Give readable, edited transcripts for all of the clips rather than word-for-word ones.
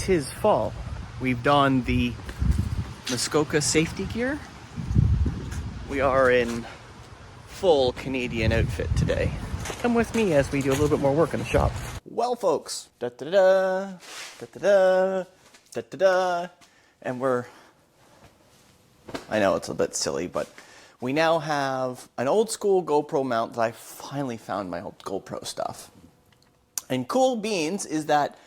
'tis fall. We've donned the Muskoka safety gear. We are in full Canadian outfit today. Come with me as we do a little bit more work in the shop. Well, folks, da-da-da, da-da-da, da-da-da, and I know it's a bit silly, but we now have an old school GoPro mount that I finally found my old GoPro stuff. And cool beans is that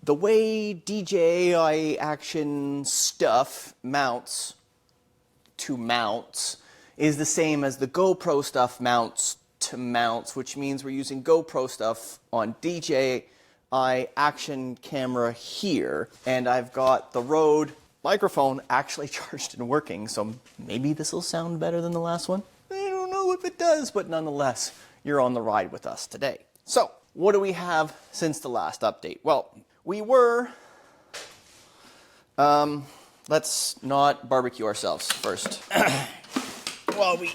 the way DJI action stuff mounts to mounts is the same as the GoPro stuff mounts to mounts, which means we're using GoPro stuff on DJI action camera here. And I've got the Rode microphone actually charged and working, so maybe this will sound better than the last one. I don't know if it does, but nonetheless, you're on the ride with us today. So, what do we have since the last update? Well, we were, let's not barbecue ourselves first. While we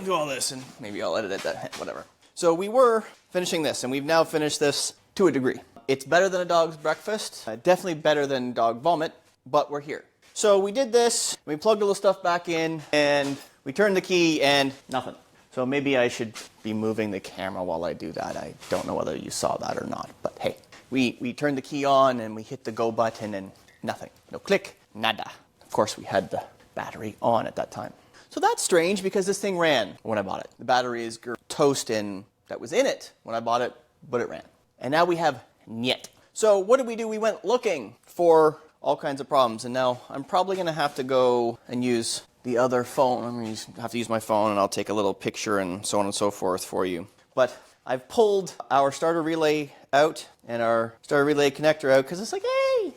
do all this, and maybe I'll edit it, whatever. So we were finishing this, and we've now finished this to a degree. It's better than a dog's breakfast, definitely better than dog vomit, but we're here. So we did this, we plugged all the stuff back in, and we turned the key, and nothing. So maybe I should be moving the camera while I do that. I don't know whether you saw that or not, but hey. We turned the key on and we hit the go button and nothing. No click, nada. Of course, we had the battery on at that time. So that's strange because this thing ran when I bought it. The battery is toast in that was in it when I bought it, but it ran. And now we have niet. So what did we do? We went looking for all kinds of problems. And now I'm probably going to have to go and use the other phone. I'm going to have to use my phone and I'll take a little picture and so on and so forth for you. But I've pulled our starter relay out and our starter relay connector out because it's like, hey,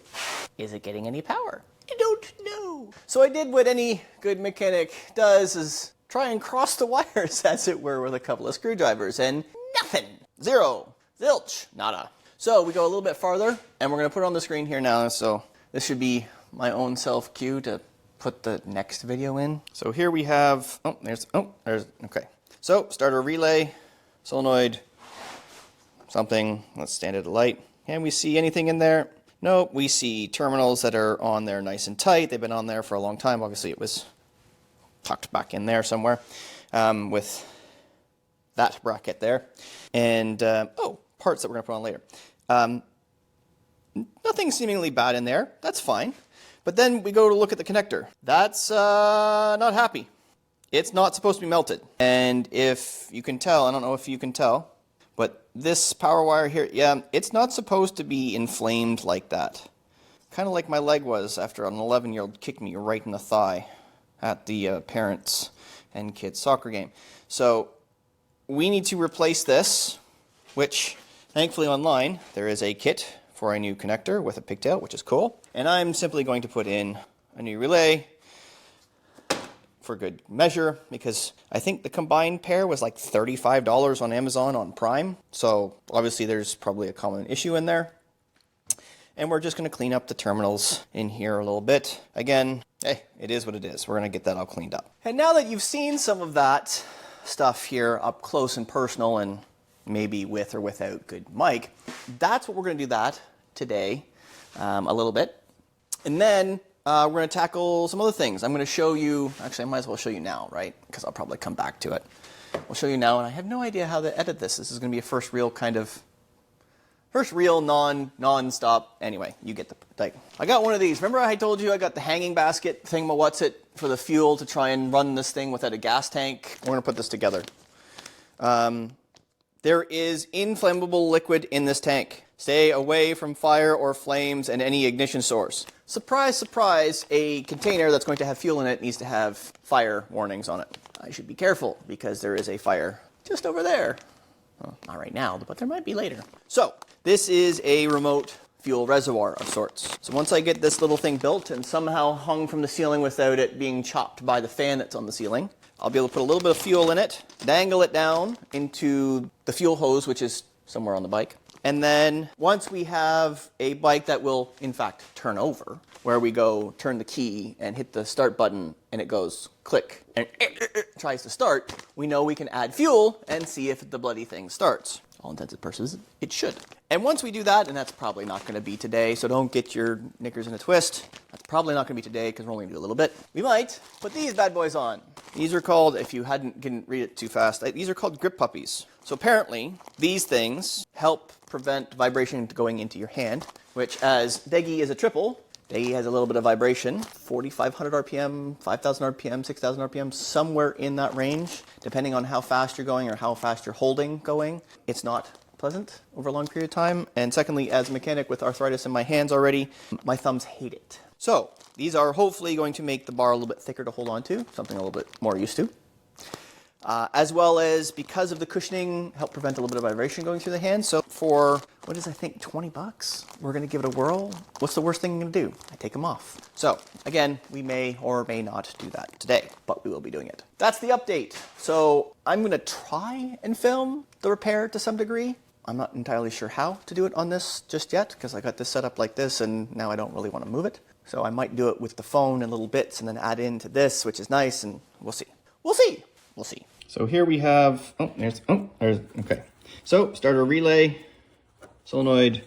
is it getting any power? I don't know. So I did what any good mechanic does, is try and cross the wires, as it were, with a couple of screwdrivers, and nothing. Zero. Zilch. Nada. So we go a little bit farther, and we're going to put it on the screen here now, so this should be my own self cue to put the next video in. So here we have, okay. So starter relay, solenoid, something, let's stand it alight. Can we see anything in there? Nope, we see terminals that are on there nice and tight. They've been on there for a long time. Obviously it was tucked back in there somewhere with that bracket there. And, parts that we're gonna put on later. Nothing seemingly bad in there, that's fine. But then we go to look at the connector. That's not happy. It's not supposed to be melted. And if you can tell, I don't know if you can tell, but this power wire here, yeah, it's not supposed to be inflamed like that. Kind of like my leg was after an 11-year-old kicked me right in the thigh at the parents and kids soccer game. So we need to replace this, which thankfully online there is a kit for a new connector with a pigtail, which is cool. And I'm simply going to put in a new relay for good measure, because I think the combined pair was like $35 on Amazon on Prime. So obviously there's probably a common issue in there. And we're just going to clean up the terminals in here a little bit. Again, hey, it is what it is. We're going to get that all cleaned up. And now that you've seen some of that stuff here up close and personal, and maybe with or without good mic, that's what we're going to do that today a little bit. And then we're going to tackle some other things. I'm going to show you, actually I might as well show you now, right? Because I'll probably come back to it. We'll show you now, and I have no idea how to edit this. This is going to be a first real non-stop. Anyway, you get the, like, I got one of these. Remember I told you I got the hanging basket thing, for the fuel to try and run this thing without a gas tank? We're going to put this together. There is inflammable liquid in this tank. Stay away from fire or flames and any ignition source. Surprise, surprise, a container that's going to have fuel in it needs to have fire warnings on it. I should be careful because there is a fire just over there. Well, not right now, but there might be later. So, this is a remote fuel reservoir of sorts. So once I get this little thing built and somehow hung from the ceiling without it being chopped by the fan that's on the ceiling, I'll be able to put a little bit of fuel in it, dangle it down into the fuel hose, which is somewhere on the bike. And then once we have a bike that will, in fact, turn over, where we go turn the key and hit the start button and it goes click and tries to start, we know we can add fuel and see if the bloody thing starts. all intents and purposes, it should. And once we do that, and that's probably not going to be today, so don't get your knickers in a twist. That's probably not going to be today because we're only going to do a little bit. We might put these bad boys on. These are called, if you didn't read it too fast, these are called grip puppies. So apparently, these things help prevent vibration going into your hand, which as Deggy is a triple, Deggy has a little bit of vibration, 4,500 RPM, 5,000 RPM, 6,000 RPM, somewhere in that range, depending on how fast you're going or how fast you're holding going. It's not pleasant over a long period of time. And secondly, as a mechanic with arthritis in my hands already, my thumbs hate it. So these are hopefully going to make the bar a little bit thicker to hold on to, something a little bit more used to. As well as, because of the cushioning, help prevent a little bit of vibration going through the hand. So for, what is I think, 20 bucks, we're going to give it a whirl. What's the worst thing I'm going to do? I take them off. So again, we may or may not do that today, but we will be doing it. That's the update. So I'm going to try and film the repair to some degree. I'm not entirely sure how to do it on this just yet, because I got this set up like this and now I don't really want to move it. So I might do it with the phone in little bits and then add into this, which is nice, and we'll see. We'll see. We'll see. So here we have, okay. So starter relay, solenoid,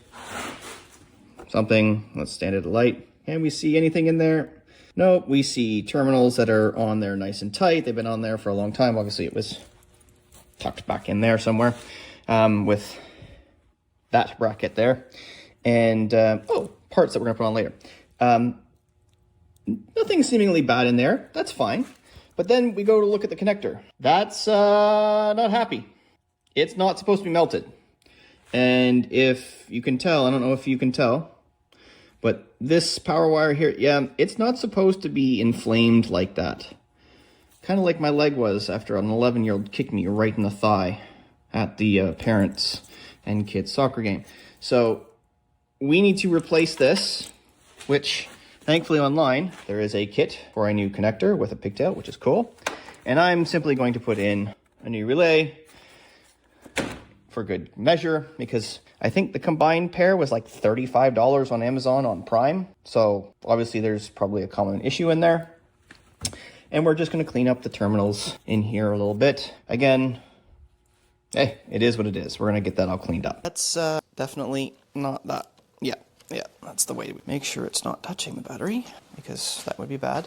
something, let's stand at a light. Can we see anything in there? No, we see terminals that are on there nice and tight. They've been on there for a long time. Obviously it was tucked back in there somewhere with that bracket there. And, parts that we're gonna put on later. Nothing seemingly bad in there, that's fine. But then we go to look at the connector. That's not happy. It's not supposed to be melted. And if you can tell, I don't know if you can tell, but this power wire here, yeah, it's not supposed to be inflamed like that. Kind of like my leg was after an 11-year-old kicked me right in the thigh at the parents and kids soccer game. So we need to replace this, which thankfully online, there is a kit for a new connector with a pigtail, which is cool. And I'm simply going to put in a new relay for good measure, because I think the combined pair was like $35 on Amazon on Prime. So obviously there's probably a common issue in there. And we're just going to clean up the terminals in here a little bit. Again, hey, it is what it is. We're going to get that all cleaned up. That's definitely not that. Yeah, that's the way to make sure it's not touching the battery, because that would be bad.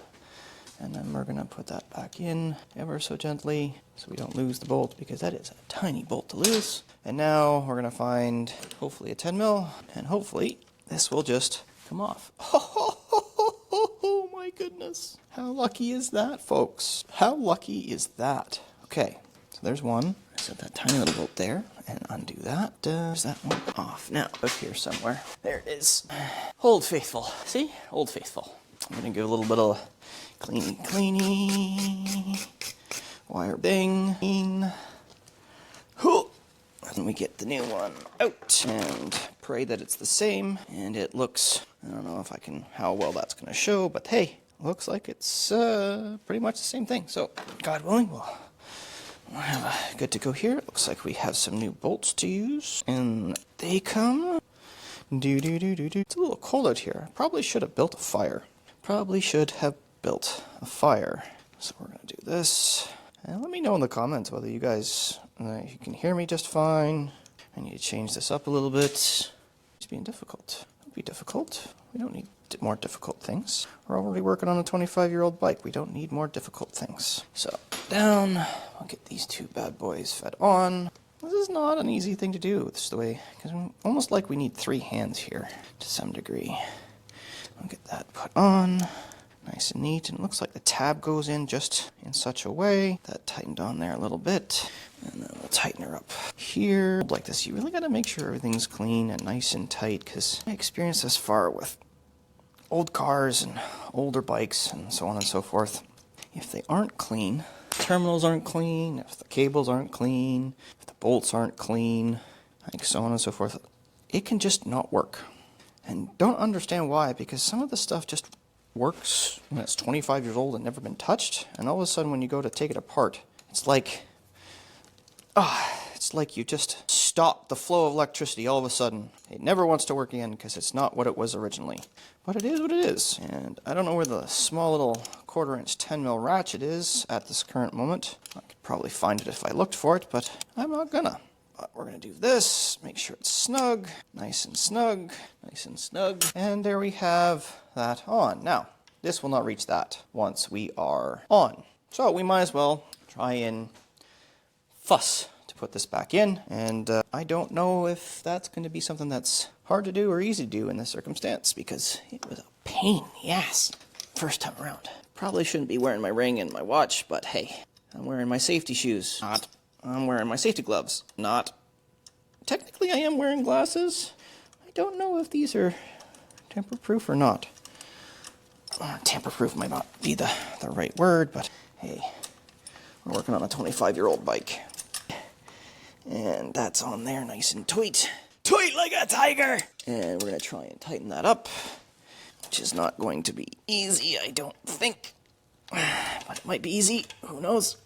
And then we're going to put that back in ever so gently so we don't lose the bolt, because that is a tiny bolt to lose. And now we're going to find hopefully a 10 mil, and hopefully this will just come off. Oh my goodness. How lucky is that, folks? How lucky is that? Okay, so there's one. Set that tiny little bolt there and undo that. Is that one off? Now, up here somewhere. There it is. Old Faithful. See? Old Faithful. I'm going to give a little bit of cleany. Wire ding. And we get the new one out and pray that it's the same. And it looks, I don't know if I can, how well that's going to show, but hey, looks like it's pretty much the same thing. So, God willing, we'll have a good to go here. It looks like we have some new bolts to use, and they come. It's a little cold out here. Probably should have built a fire. So we're gonna do this, and let me know in the comments whether you guys you can hear me just fine. I need to change this up a little bit. It's being difficult. Don't be difficult. We don't need more difficult things. We're already working on a 25-year-old bike. We don't need more difficult things. So down, I'll get these two bad boys fed on. This is not an easy thing to do. This is the way, because almost like we need 3 hands here to some degree. I'll get that put on, nice and neat. And it looks like the tab goes in just in such a way that tightened on there a little bit. And then we'll tighten her up here. Like this, you really got to make sure everything's clean and nice and tight, because I experienced this far with old cars and older bikes and so on and so forth. If they aren't clean, terminals aren't clean, if the cables aren't clean, if the bolts aren't clean, like so on and so forth, it can just not work. And don't understand why, because some of the stuff just works when it's 25 years old and never been touched, and all of a sudden when you go to take it apart, it's like you just stop the flow of electricity all of a sudden. It never wants to work again because it's not what it was originally. But it is what it is. And I don't know where the small little 1/4-inch 10 mil ratchet is at this current moment. I could probably find it if I looked for it, but I'm not gonna. But we're going to do this, make sure it's snug, nice and snug, nice and snug. And there we have that on. Now, this will not reach that once we are on. So we might as well try and fuss to put this back in. And I don't know if that's going to be something that's hard to do or easy to do in this circumstance, because it was a pain in the ass first time around. Probably shouldn't be wearing my ring and my watch, but hey, I'm wearing my safety shoes. Not. I'm wearing my safety gloves. Not. Technically, I am wearing glasses. I don't know if these are tamper-proof or not. Tamper-proof might not be the right word, but hey, we're working on a 25-year-old bike. And that's on there nice and tight. Tight like a tiger! And we're going to try and tighten that up, which is not going to be easy, I don't think. But it might be easy. Who knows?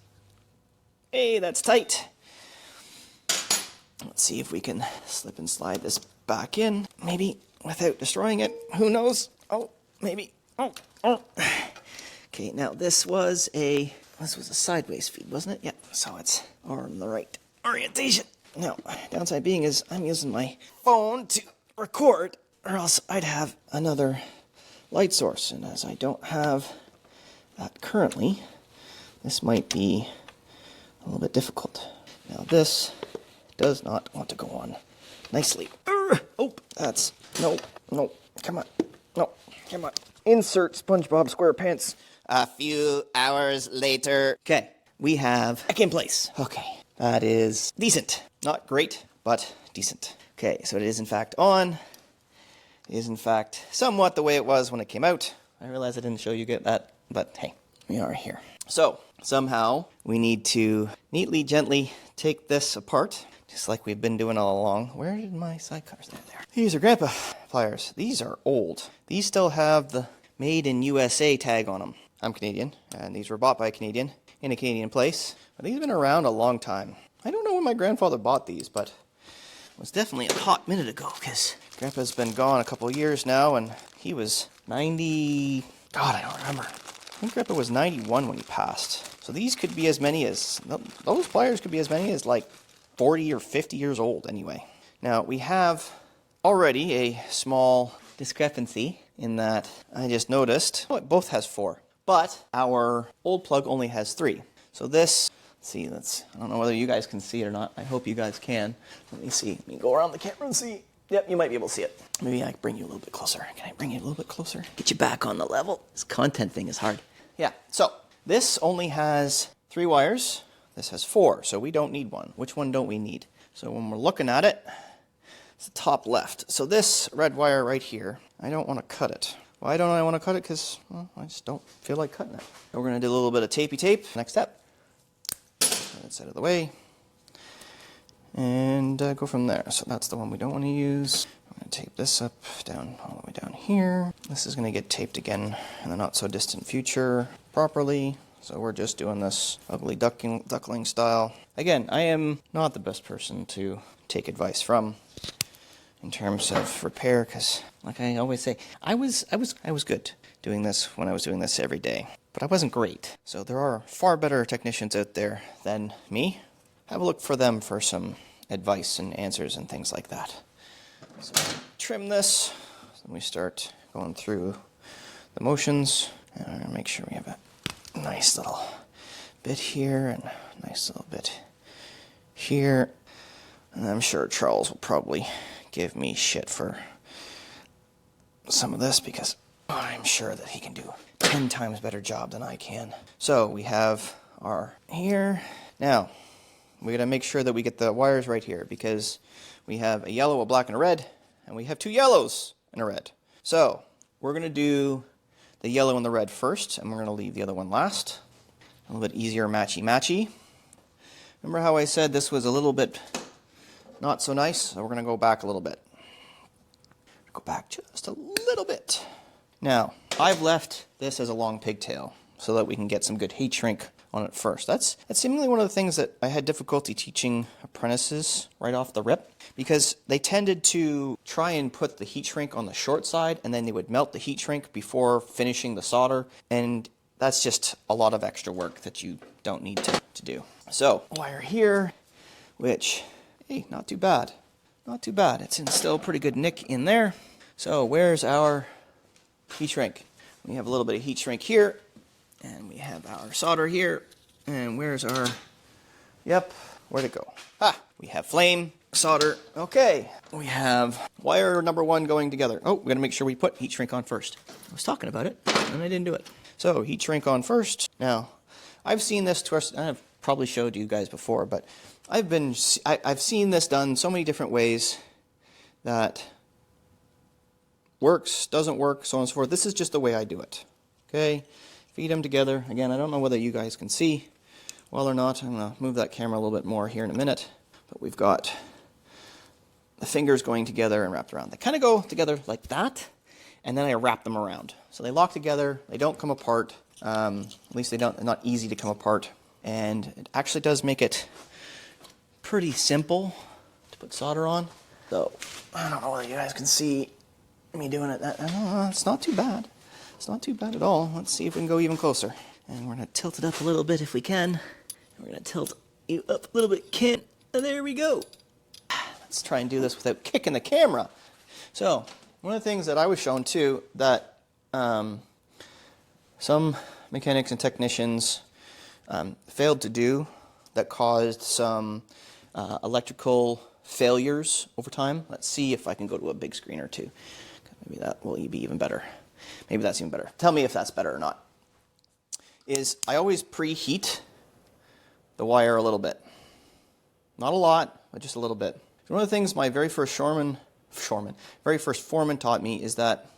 Hey, that's tight. Let's see if we can slip and slide this back in, maybe without destroying it. Who knows? Oh, maybe. Oh. Okay, now this was a sideways feed, wasn't it? Yeah, so it's on the right orientation. Now, downside being is I'm using my phone to record, or else I'd have another light source. And as I don't have that currently, this might be a little bit difficult. Now this does not want to go on nicely. Oh, that's, no, come on, no, come on. Insert SpongeBob SquarePants. A few hours later. Okay, we have back in place. Okay, that is decent. Not great, but decent. Okay, so it is in fact on. It is in fact somewhat the way it was when it came out. I realize I didn't show you that, but hey, we are here. So, somehow, we need to neatly, gently take this apart, just like we've been doing all along. Where did my sidecars? There. These are Grandpa pliers. These are old. These still have the Made in USA tag on them. I'm Canadian, and these were bought by a Canadian in a Canadian place. But these have been around a long time. I don't know when my grandfather bought these, but it was definitely a hot minute ago, because Grandpa's been gone a couple of years now, and he was 90... God, I don't remember. I think Grandpa was 91 when he passed. So these could be as many as... Those pliers could be as many as like 40 or 50 years old anyway. Now, we have already a small discrepancy in that I just noticed... Oh, it both has 4. But our old plug only has 3. So this... Let's see, I don't know whether you guys can see it or not. I hope you guys can. Let me see. Let me go around the camera and see. Yep, you might be able to see it. Maybe I can bring you a little bit closer. Can I bring you a little bit closer? Get you back on the level. This content thing is hard. Yeah, so this only has 3 wires. This has 4, so we don't need one. Which one don't we need? So when we're looking at it, it's the top left. So this red wire right here, I don't want to cut it. Why don't I want to cut it? Because, well, I just don't feel like cutting it. So we're going to do a little bit of tapey tape. Next step. That's out of the way. And go from there. So that's the one we don't want to use. I'm going to tape this up, down all the way down here. This is going to get taped again in the not so distant future properly. So we're just doing this ugly duckling style. Again, I am not the best person to take advice from in terms of repair, because like I always say, I was good doing this when I was doing this every day, but I wasn't great. So there are far better technicians out there than me. Have a look for them for some advice and answers and things like that. So trim this, then we start going through the motions, and I'm gonna make sure we have a nice little bit here and a nice little bit here. And I'm sure Charles will probably give me shit for some of this, because I'm sure that he can do 10 times better job than I can. So we have our here. Now, we gotta make sure that we get the wires right here, because we have a yellow, a black, and a red, and we have 2 yellows and a red. So we're gonna do the yellow and the red first, and we're gonna leave the other one last. A little bit easier matchy-matchy. Remember how I said this was a little bit not so nice? So we're gonna go back a little bit. Go back just a little bit. Now, I've left this as a long pigtail so that we can get some good heat shrink on it first. That's seemingly one of the things that I had difficulty teaching apprentices right off the rip, because they tended to try and put the heat shrink on the short side, and then they would melt the heat shrink before finishing the solder, and that's just a lot of extra work that you don't need to do. So, wire here, which hey, not too bad. Not too bad. It's in still pretty good nick in there. So where's our heat shrink? We have a little bit of heat shrink here, and we have our solder here. And where's our, yep, where'd it go? Ah, we have flame, solder. Okay, we have wire number 1 going together. Oh, we gotta make sure we put heat shrink on first. I was talking about it, and I didn't do it. So heat shrink on first. Now, I've seen this I've probably showed you guys before, but I've seen this done so many different ways that works, doesn't work, so on and so forth. This is just the way I do it. Okay, feed them together. Again, I don't know whether you guys can see well or not. I'm gonna move that camera a little bit more here in a minute. But we've got the fingers going together and wrapped around. They kind of go together like that, and then I wrap them around. So they lock together, they don't come apart. At least they're not easy to come apart. And it actually does make it pretty simple to put solder on. So, I don't know whether you guys can see me doing it. It's not too bad. It's not too bad at all. Let's see if we can go even closer. And we're going to tilt it up a little bit if we can. We're going to tilt you up a little bit, Ken. And there we go. Let's try and do this without kicking the camera. So, one of the things that I was shown too, that some mechanics and technicians failed to do, that caused some electrical failures over time. Let's see if I can go to a big screen or two. Maybe that will be even better. Maybe that's even better. Tell me if that's better or not. Is I always preheat the wire a little bit. Not a lot, but just a little bit. One of the things my very first foreman taught me is that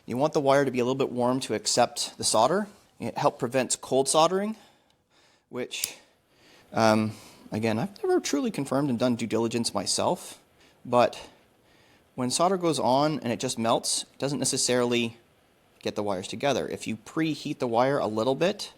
you want the wire to be a little bit warm to accept the solder. It helps prevent cold soldering, which, again, I've never truly confirmed and done due diligence myself, but when solder goes on and it just melts, it doesn't necessarily get the wires together. If you preheat the wire a little bit,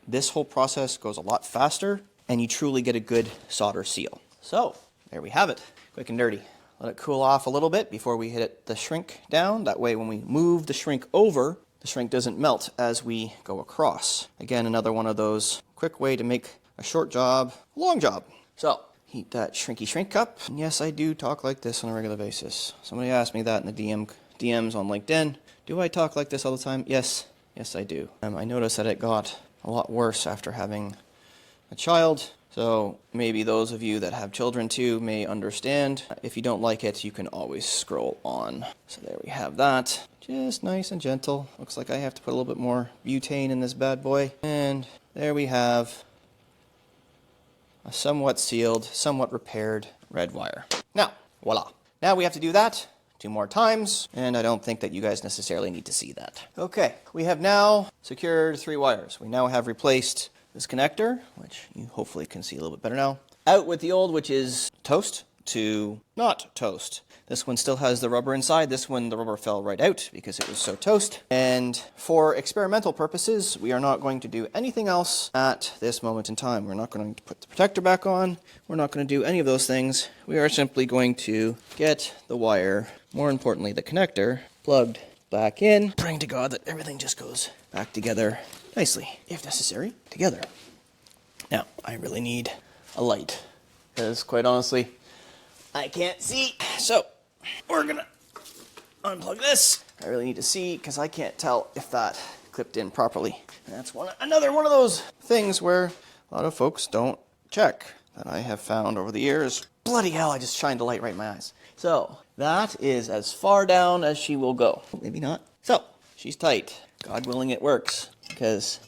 this whole process goes a lot faster and you truly get a good solder seal. So, there we have it. Quick and dirty. Let it cool off a little bit before we hit the shrink down. That way when we move the shrink over, the shrink doesn't melt as we go across. Again, another one of those quick way to make a short job a long job. So, heat that shrinky shrink cup. And yes, I do talk like this on a regular basis. Somebody asked me that in the DMs on LinkedIn. Do I talk like this all the time? Yes. Yes, I do. I noticed that it got a lot worse after having a child. So maybe those of you that have children too may understand. If you don't like it, you can always scroll on. So there we have that. Just nice and gentle. Looks like I have to put a little bit more butane in this bad boy. And there we have a somewhat sealed, somewhat repaired red wire. Now, voila. Now we have to do that 2 more times, and I don't think that you guys necessarily need to see that. Okay, we have now secured 3 wires. We now have replaced this connector, which you hopefully can see a little bit better now, out with the old, which is toast, to not toast. This one still has the rubber inside. This one, the rubber fell right out because it was so toast. And for experimental purposes, we are not going to do anything else at this moment in time. We're not going to put the protector back on. We're not going to do any of those things. We are simply going to get the wire, more importantly the connector, plugged back in, praying to God that everything just goes back together nicely, if necessary, together. Now, I really need a light, because quite honestly, I can't see. So, we're gonna unplug this. I really need to see, because I can't tell if that clipped in properly. And that's another one of those things where a lot of folks don't check, that I have found over the years. Bloody hell, I just shined a light right in my eyes. So, that is as far down as she will go. Maybe not. So, she's tight. God willing it works, because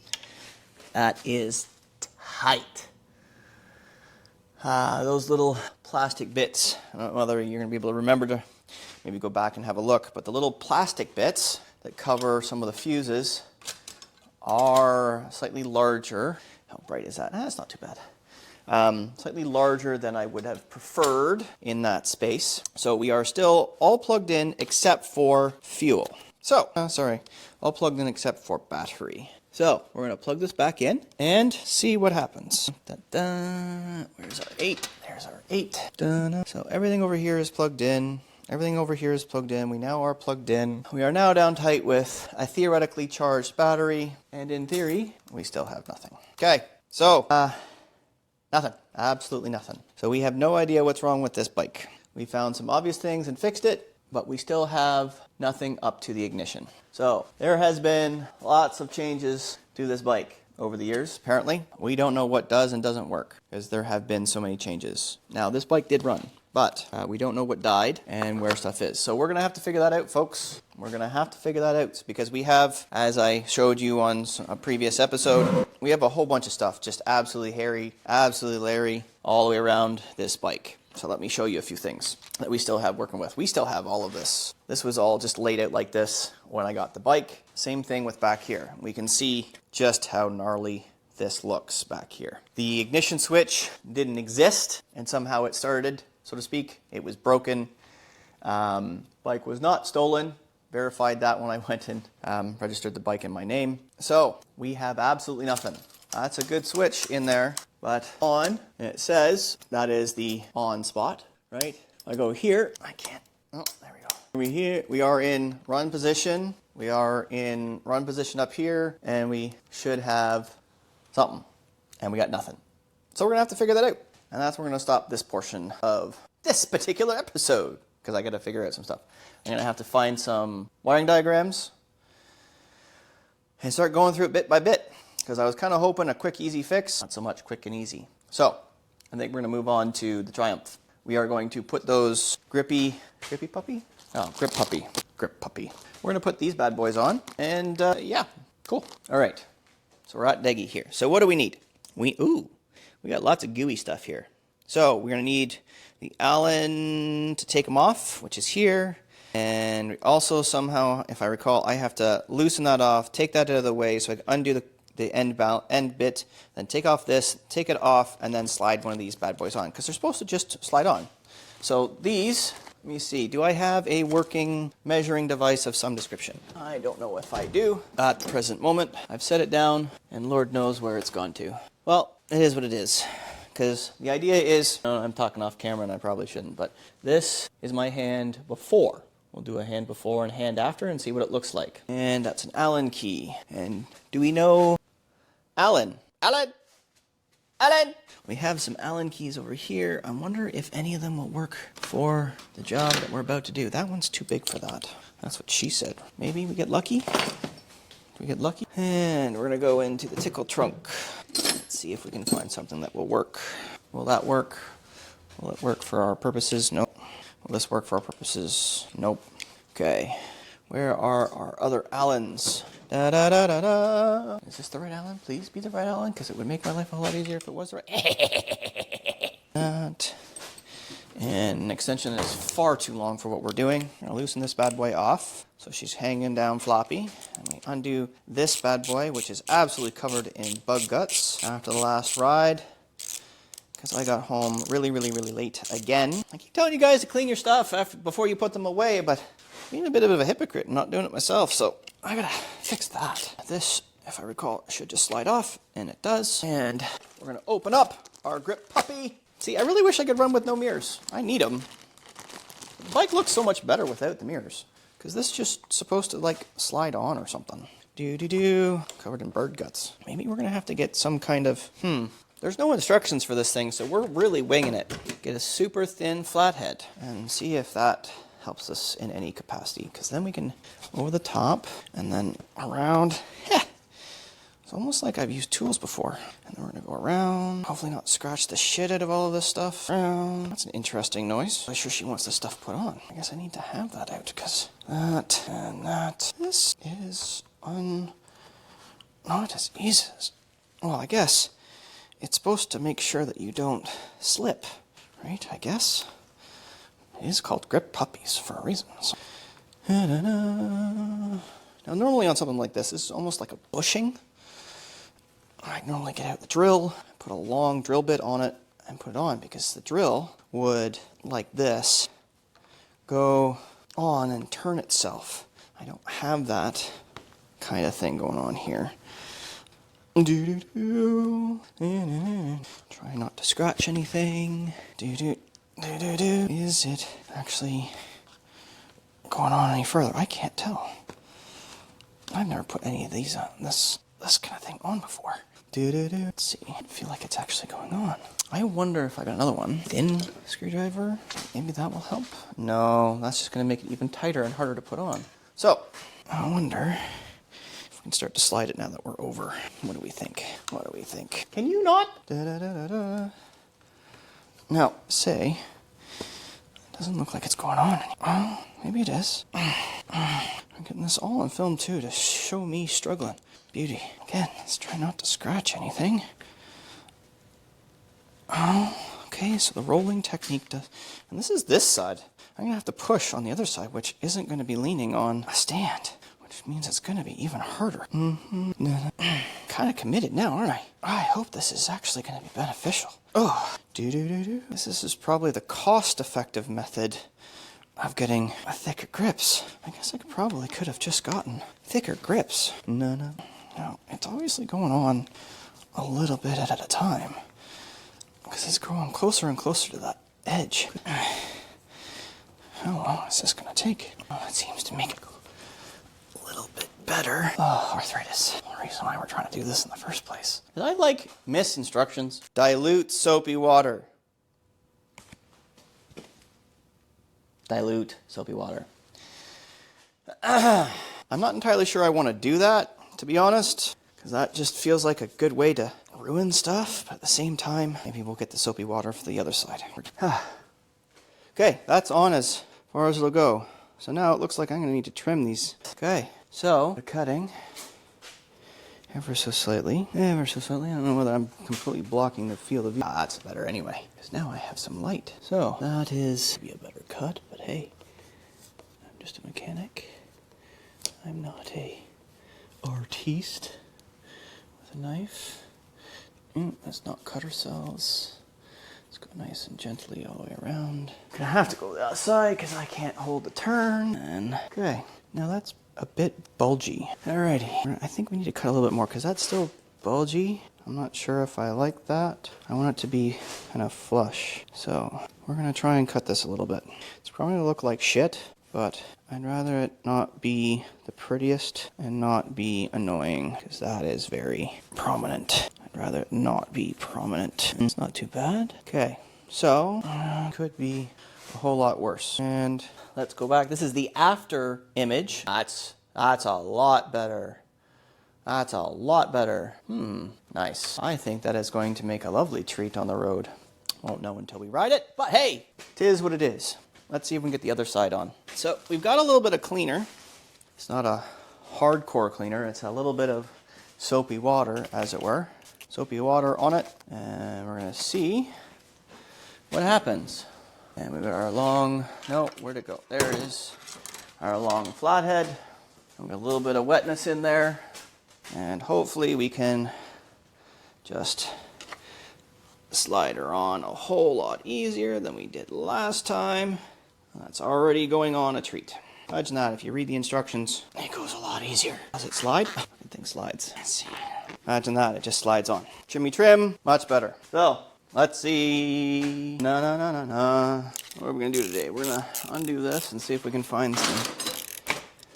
that is tight. Those little plastic bits, I don't know whether you're going to be able to remember to maybe go back and have a look, but the little plastic bits that cover some of the fuses are slightly larger. How bright is that? That's not too bad. Slightly larger than I would have preferred in that space. So we are still all plugged in except for fuel. So, all plugged in except for battery. So, we're going to plug this back in and see what happens. Da-da. Where's our 8? There's our 8. Da-da. So, everything over here is plugged in. Everything over here is plugged in. We now are plugged in. We are now down tight with a theoretically charged battery. And in theory, we still have nothing. Okay, so, Nothing. Absolutely nothing. So we have no idea what's wrong with this bike. We found some obvious things and fixed it, but we still have nothing up to the ignition. So there has been lots of changes to this bike over the years, apparently. We don't know what does and doesn't work because there have been so many changes. Now, this bike did run, but we don't know what died and where stuff is. So we're going to have to figure that out, folks. We're going to have to figure that out because we have, as I showed you on a previous episode, we have a whole bunch of stuff just absolutely hairy, absolutely Larry, all the way around this bike. So let me show you a few things that we still have working with. We still have all of this. This was all just laid out like this when I got the bike. Same thing with back here. We can see just how gnarly this looks back here. The ignition switch didn't exist and somehow it started, so to speak. It was broken. Bike was not stolen. Verified that when I went and registered the bike in my name. So we have absolutely nothing. That's a good switch in there. But on, and it says that is the on spot, right? I go here, I can't, oh, there we go. We are in run position. We are in run position up here, and we should have something, and we got nothing. So we're gonna have to figure that out. And that's where we're gonna stop this portion of this particular episode, because I gotta figure out some stuff. I'm gonna have to find some wiring diagrams and start going through it bit by bit. Because I was kind of hoping a quick, easy fix. Not so much quick and easy. So, I think we're going to move on to the Triumph. We are going to put those grip puppy. We're going to put these bad boys on. And, yeah, cool. All right. So we're at Deggy here. So what do we need? We got lots of gooey stuff here. So we're going to need the Allen to take them off, which is here. And we also somehow, if I recall, I have to loosen that off, take that out of the way so I can undo the end bit, then take off this, take it off, and then slide one of these bad boys on, because they're supposed to just slide on. So these, let me see, do I have a working measuring device of some description? I don't know if I do at the present moment. I've set it down, and Lord knows where it's gone to. Well, it is what it is, because the idea is, I'm talking off camera and I probably shouldn't, but this is my hand before. We'll do a hand before and hand after and see what it looks like. And that's an Allen key. And do we know Allen? We have some Allen keys over here. I wonder if any of them will work for the job that we're about to do. That one's too big for that. That's what she said. Maybe we get lucky? And we're going to go into the tickle trunk. Let's see if we can find something that will work. Will that work? Will it work for our purposes? Nope. Will this work for our purposes? Nope. Okay. Where are our other Allens? Da-da-da-da-da. Is this the right Allen? Please be the right Allen, because it would make my life a whole lot easier if it was the right. That. And an extension is far too long for what we're doing. I'm going to loosen this bad boy off. So she's hanging down floppy. And we undo this bad boy, which is absolutely covered in bug guts after the last ride. Because I got home really late again. I keep telling you guys to clean your stuff before you put them away, but I'm being a bit of a hypocrite and not doing it myself, so I gotta fix that. This, if I recall, should just slide off, and it does. And we're gonna open up our grip puppy. See, I really wish I could run with no mirrors. I need them. The bike looks so much better without the mirrors, because this is just supposed to, like, slide on or something. Covered in bird guts. Maybe we're gonna have to get some kind of, There's no instructions for this thing, so we're really winging it. Get a super thin flathead and see if that helps us in any capacity, because then we can over the top and then around. It's almost like I've used tools before. And then we're gonna go around, hopefully not scratch the shit out of all of this stuff. Around. That's an interesting noise. I'm sure she wants this stuff put on. I guess I need to have that out, because that and that. This is not as easy as, well, I guess it's supposed to make sure that you don't slip, right? I guess. It is called grip puppies for a reason. So. Now, normally on something like this is almost like a bushing. I normally get out the drill, put a long drill bit on it, and put it on, because the drill would, like this, go on and turn itself. I don't have that kind of thing going on here. Try not to scratch anything. Is it actually going on any further? I can't tell. I've never put any of these on this. this kind of thing on before. Let's see. I feel like it's actually going on. I wonder if I got another one. Thin screwdriver. Maybe that will help. No, that's just going to make it even tighter and harder to put on. So, I wonder if we can start to slide it now that we're over. What do we think? What do we think? Can you not? Now, say, it doesn't look like it's going on anymore. Oh, maybe it is. I'm getting this all on film too to show me struggling. Beauty. Again, let's try not to scratch anything. Oh, okay, so the rolling technique does... And this is this side. I'm going to have to push on the other side, which isn't going to be leaning on a stand, which means it's going to be even harder. Kind of committed now, aren't I? I hope this is actually going to be beneficial. Oh, This is probably the cost-effective method of getting thicker grips. I guess I probably could have just gotten thicker grips. No, it's obviously going on a little bit at a time, because it's growing closer and closer to that edge. How long is this going to take? Oh, it seems to make it a little bit better. Oh, arthritis. The reason why we're trying to do this in the first place. Did I miss instructions? Dilute soapy water. Dilute soapy water. I'm not entirely sure I want to do that, to be honest, because that just feels like a good way to ruin stuff, but at the same time, maybe we'll get the soapy water for the other side. Okay, that's on as far as it'll go. So now it looks like I'm going to need to trim these. Okay, so we're cutting ever so slightly. I don't know whether I'm completely blocking the field of view. That's better anyway, because now I have some light. So that is maybe a better cut, but hey, I'm just a mechanic. I'm not a artiste with a knife. Let's not cut ourselves. Let's go nice and gently all the way around. Gonna have to go the other side because I can't hold the turn. And okay, now that's a bit bulgy. Alrighty, I think we need to cut a little bit more because that's still bulgy. I'm not sure if I like that. I want it to be kind of flush. So we're gonna try and cut this a little bit. It's probably gonna look like shit, but I'd rather it not be the prettiest and not be annoying, because that is very prominent. I'd rather it not be prominent. It's not too bad. Okay, so could be a whole lot worse. And let's go back. This is the after image. That's a lot better. That's a lot better. Nice. I think that is going to make a lovely treat on the road. Won't know until we ride it, but hey, 'tis what it is. Let's see if we can get the other side on. So we've got a little bit of cleaner. It's not a hardcore cleaner. It's a little bit of soapy water, as it were. Soapy water on it. And we're going to see what happens. And we've got our long, no, where'd it go? There it is. Our long flathead. We've got a little bit of wetness in there. And hopefully we can just slide her on a whole lot easier than we did last time. That's already going on a treat. Imagine that, if you read the instructions, it goes a lot easier. Does it slide? Good thing slides. Let's see. Imagine that, it just slides on. Trimmy trim, much better. So, let's see. What are we gonna do today? We're gonna undo this and see if we can find some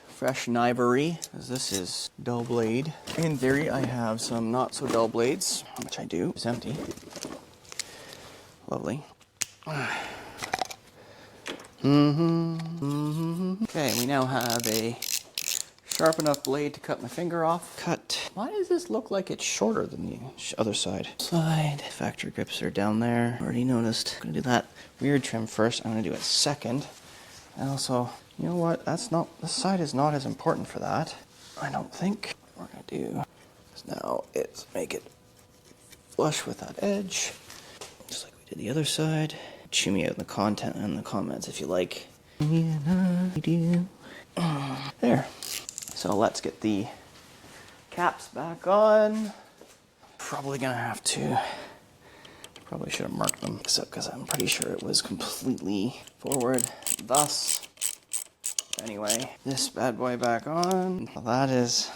fresh knivery, because this is dull blade. In theory, I have some not so dull blades, which I do. It's empty. Lovely. Okay, we now have a sharp enough blade to cut my finger off. Cut. Why does this look like it's shorter than the other side? Side. Factory grips are down there. Already noticed. I'm gonna do that weird trim first. I'm gonna do it second. And also, you know what? This side is not as important for that. I don't think. What we're gonna do is now make it flush with that edge, just like we did the other side. Chew me out in the content and the comments if you like. There. So let's get the caps back on. Probably gonna have to. Probably should have marked them, except because I'm pretty sure it was completely forward. Thus, anyway, this bad boy back on. Well, that is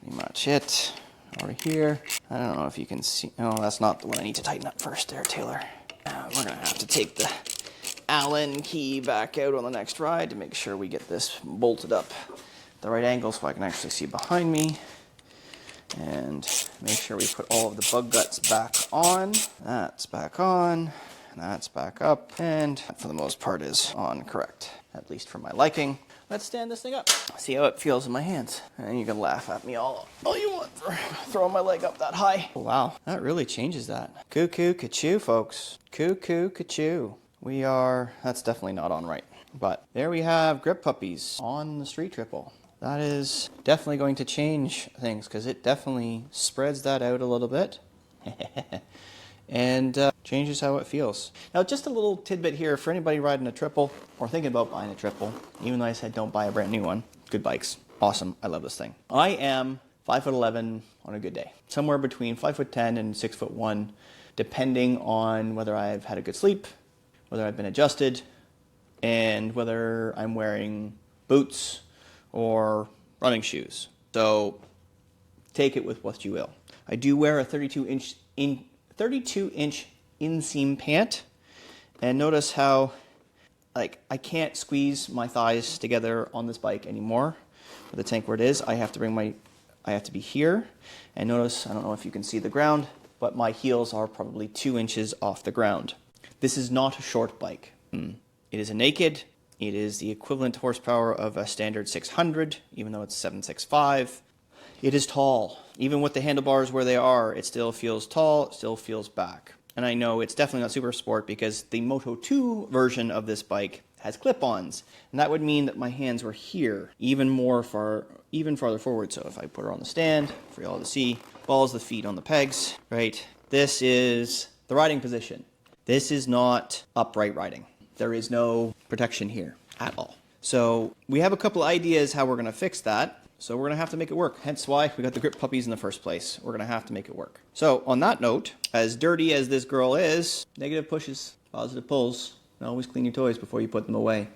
pretty much it. Over here. I don't know if you can see. Oh, that's not the one I need to tighten up first there, Taylor. We're gonna have to take the Allen key back out on the next ride to make sure we get this bolted up at the right angle so I can actually see behind me. And make sure we put all of the bug guts back on. That's back on, that's back up, and for the most part is on correct, at least for my liking. Let's stand this thing up, see how it feels in my hands. And you can laugh at me all you want for throwing my leg up that high. Oh, wow, that really changes that. Cuckoo, ka-choo, folks. Cuckoo, ka-choo. That's definitely not on right. But there we have Grip Puppies on the street triple. That is definitely going to change things because it definitely spreads that out a little bit and changes how it feels. Now, just a little tidbit here for anybody riding a triple or thinking about buying a triple, even though I said don't buy a brand new one. Good bikes. Awesome. I love this thing. I am 5'11" on a good day. Somewhere between 5'10" and 6'1", depending on whether I've had a good sleep, whether I've been adjusted, and whether I'm wearing boots or running shoes. So take it with what you will. I do wear a 32-inch inseam pant, and notice how I can't squeeze my thighs together on this bike anymore. With the tank where it is, I have to be here, and notice, I don't know if you can see the ground, but my heels are probably 2 inches off the ground. This is not a short bike. It is a naked. It is the equivalent horsepower of a standard 600, even though it's 765. It is tall. Even with the handlebars where they are, it still feels tall, it still feels back. And I know it's definitely not super sport because the Moto 2 version of this bike has clip-ons. And that would mean that my hands were here, even farther forward. So if I put her on the stand, for y'all to see, balls the feet on the pegs, right? This is the riding position. This is not upright riding. There is no protection here at all. So we have a couple ideas how we're going to fix that. So we're going to have to make it work. Hence why we got the Grip Puppies in the first place. We're going to have to make it work. So on that note, as dirty as this girl is, negative pushes, positive pulls. And always clean your toys before you put them away.